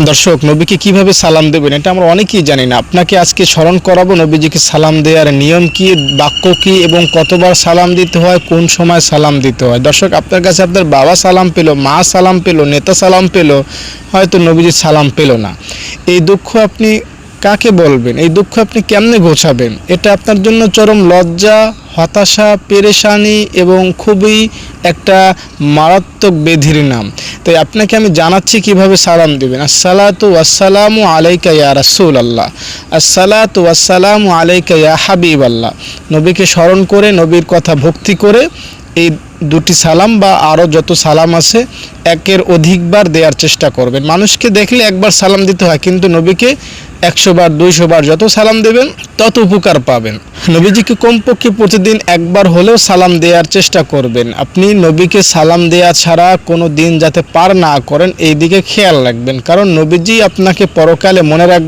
দর্শক, নবীকে কিভাবে সালাম দেবেন এটা আমরা অনেকেই জানি না। আপনাকে আজকে স্মরণ করাবো নবীজিকে সালাম দেওয়ার নিয়ম কি, বাক্য কি এবং কতবার সালাম দিতে হয়, কোন সময় সালাম দিতে হয়। দর্শক, আপনার কাছে আপনার বাবা সালাম পেলো, মা সালাম পেলো, নেতা সালাম পেলো, হয়তো নবীজি সালাম পেলো না। এই দুঃখ আপনি কাকে বলবেন, এই দুঃখ আপনি কেমনে ঘোচাবেন? এটা আপনার জন্য চরম লজ্জা, হতাশা, পেরেশানি এবং খুবই একটা মারাত্মক ব্যাধির নাম। তাই আপনাকে আমি জানাচ্ছি কিভাবে সালাম দিবেন। আসসালাতু ওয়াসসালামু আলাইকা ইয়া রাসূলুল্লাহ, আসসালাতু ওয়াসসালামু আলাইকা ইয়া হাবিবাল্লাহ। নবীকে স্মরণ করে, নবীর কথা ভক্তি করে এই দুটি সালাম বা আরও যত সালাম আছে একের অধিকবার দেওয়ার চেষ্টা করবেন। মানুষকে দেখলে একবার সালাম দিতে হয়, কিন্তু নবীকে 100 বার 200 বার যত সালাম দেবেন তত উপকার পাবেন। নবীজিকে কমপক্ষে প্রতিদিন একবার হলেও সালাম দেওয়ার চেষ্টা করবেন। আপনি নবীকে সালাম দেওয়া ছাড়া কোনো দিন যাতে পার না করেন এই দিকে খেয়াল রাখবেন, কারণ নবীজি আপনাকে পরকালে মনে রাখবেন।